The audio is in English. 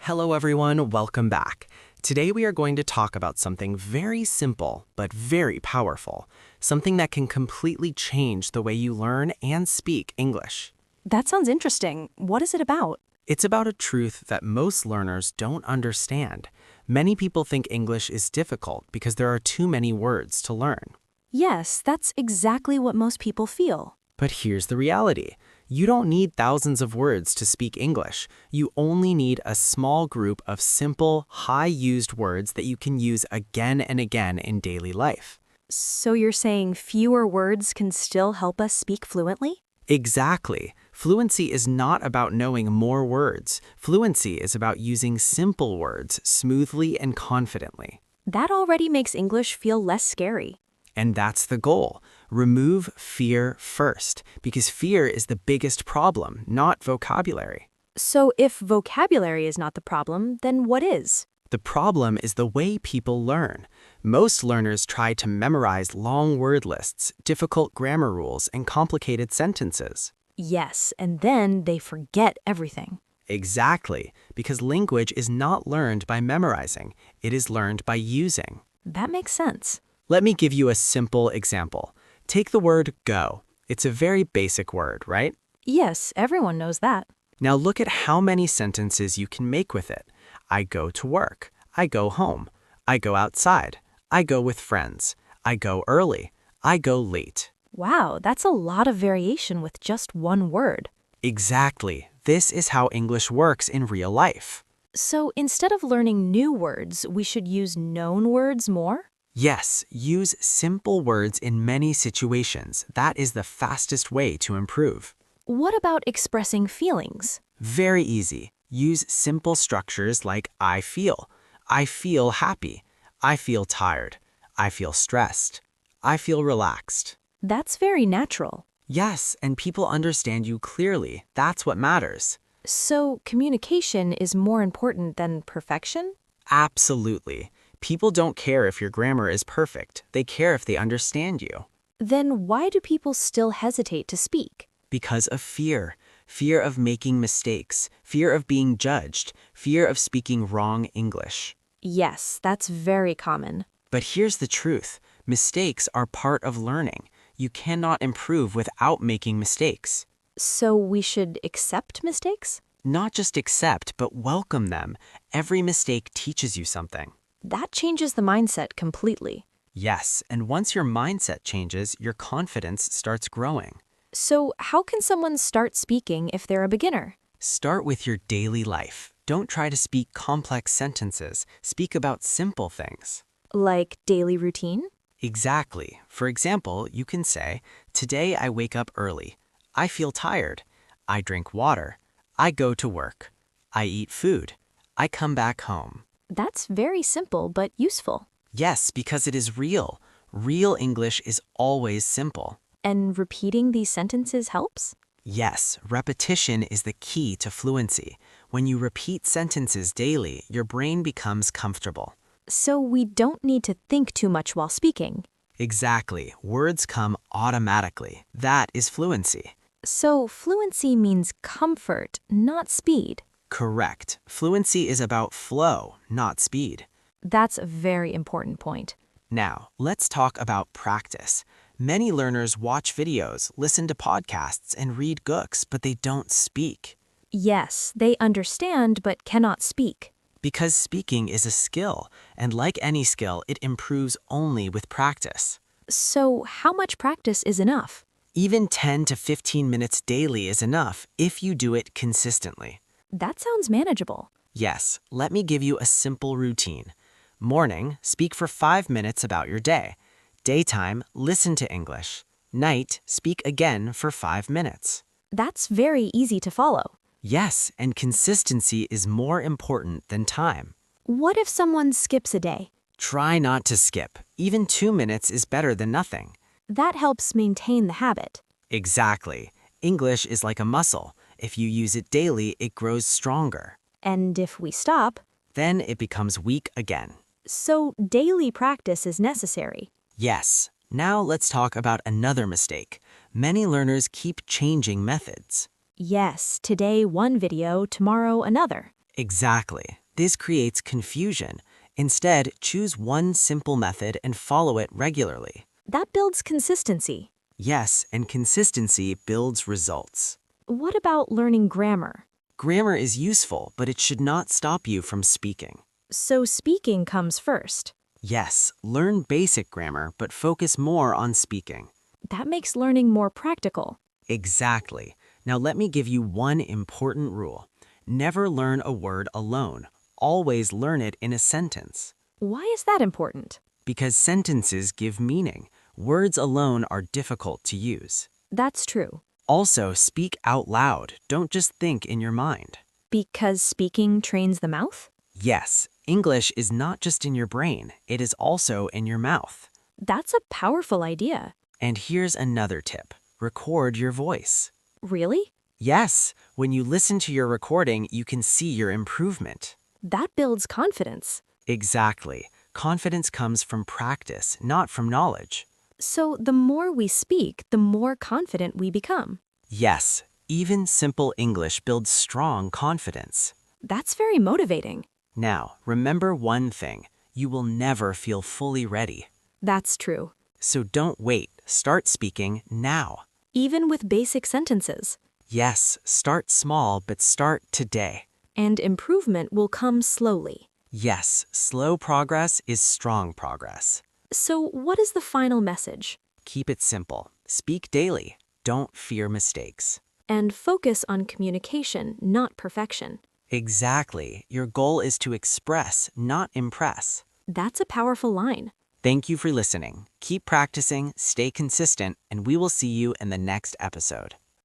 Hello everyone, welcome back. Today we are going to talk about something very simple but very powerful, something that can completely change the way you learn and speak English. That sounds interesting. What is it about? It's about a truth that most learners don't understand. Many people think English is difficult because there are too many words to learn. Yes, that's exactly what most people feel. But here's the reality. You don't need thousands of words to speak English. You only need a small group of simple, high-used words that you can use again and again in daily life. So you're saying fewer words can still help us speak fluently? Exactly. Fluency is not about knowing more words. Fluency is about using simple words smoothly and confidently. That already makes English feel less scary. And that's the goal. Remove fear first, because fear is the biggest problem, not vocabulary. So if vocabulary is not the problem, then what is? The problem is the way people learn. Most learners try to memorize long word lists, difficult grammar rules, and complicated sentences. Yes, and then they forget everything. Exactly, because language is not learned by memorizing. It is learned by using. That makes sense. Let me give you a simple example. Take the word go. It's a very basic word, right? Yes, everyone knows that. Now look at how many sentences you can make with it. I go to work. I go home. I go outside. I go with friends. I go early. I go late. Wow, that's a lot of variation with just one word. Exactly. This is how English works in real life. So instead of learning new words, we should use known words more? Yes, use simple words in many situations. That is the fastest way to improve. What about expressing feelings? Very easy. Use simple structures like I feel happy, I feel tired, I feel stressed, I feel relaxed. That's very natural. Yes, and people understand you clearly. That's what matters. So communication is more important than perfection? Absolutely. People don't care if your grammar is perfect. They care if they understand you. Then why do people still hesitate to speak? Because of fear. Fear of making mistakes. Fear of being judged. Fear of speaking wrong English. Yes, that's very common. But here's the truth. Mistakes are part of learning. You cannot improve without making mistakes. So we should accept mistakes? Not just accept, but welcome them. Every mistake teaches you something. That changes the mindset completely. Yes, and once your mindset changes, your confidence starts growing. So how can someone start speaking if they're a beginner? Start with your daily life. Don't try to speak complex sentences. Speak about simple things. Like daily routine? Exactly. For example, you can say, today I wake up early. I feel tired. I drink water. I go to work. I eat food. I come back home. That's very simple but useful. Yes, because it is real. Real English is always simple. And repeating these sentences helps? Yes, repetition is the key to fluency. When you repeat sentences daily, your brain becomes comfortable. So we don't need to think too much while speaking. Exactly. Words come automatically. That is fluency. So fluency means comfort, not speed. Correct. Fluency is about flow, not speed. That's a very important point. Now, let's talk about practice. Many learners watch videos, listen to podcasts, and read books, but they don't speak. Yes, they understand but cannot speak. Because speaking is a skill, and like any skill, it improves only with practice. So how much practice is enough? Even 10 to 15 minutes daily is enough if you do it consistently. That sounds manageable. Yes, let me give you a simple routine. Morning, speak for 5 minutes about your day. Daytime, listen to English. Night, speak again for 5 minutes. That's very easy to follow. Yes, and consistency is more important than time. What if someone skips a day? Try not to skip. Even 2 minutes is better than nothing. That helps maintain the habit. Exactly. English is like a muscle. If you use it daily, it grows stronger. And if we stop, Then it becomes weak again. so daily practice is necessary. Yes. Now let's talk about another mistake. Many learners keep changing methods. Yes, today one video, tomorrow another. Exactly. This creates confusion. Instead, choose one simple method and follow it regularly. That builds consistency. Yes, and consistency builds results. What about learning grammar? Grammar is useful, but it should not stop you from speaking. So speaking comes first. Yes, learn basic grammar, but focus more on speaking. That makes learning more practical. Exactly. Now let me give you one important rule. Never learn a word alone. Always learn it in a sentence. Why is that important? Because sentences give meaning. Words alone are difficult to use. That's true. Also, speak out loud. Don't just think in your mind. Because speaking trains the mouth? Yes, English is not just in your brain, it is also in your mouth. That's a powerful idea. And here's another tip. Record your voice. Really? Yes, when you listen to your recording, you can see your improvement. That builds confidence. Exactly. Confidence comes from practice, not from knowledge. So the more we speak, the more confident we become. Yes, even simple English builds strong confidence. That's very motivating. Now, remember one thing. You will never feel fully ready. That's true. So don't wait. Start speaking now. Even with basic sentences. Yes, start small, but start today. And improvement will come slowly. Yes, slow progress is strong progress. So what is the final message? Keep it simple. Speak daily. Don't fear mistakes. And focus on communication, not perfection. Exactly. Your goal is to express, not impress. That's a powerful line. Thank you for listening. Keep practicing, stay consistent, and we will see you in the next episode.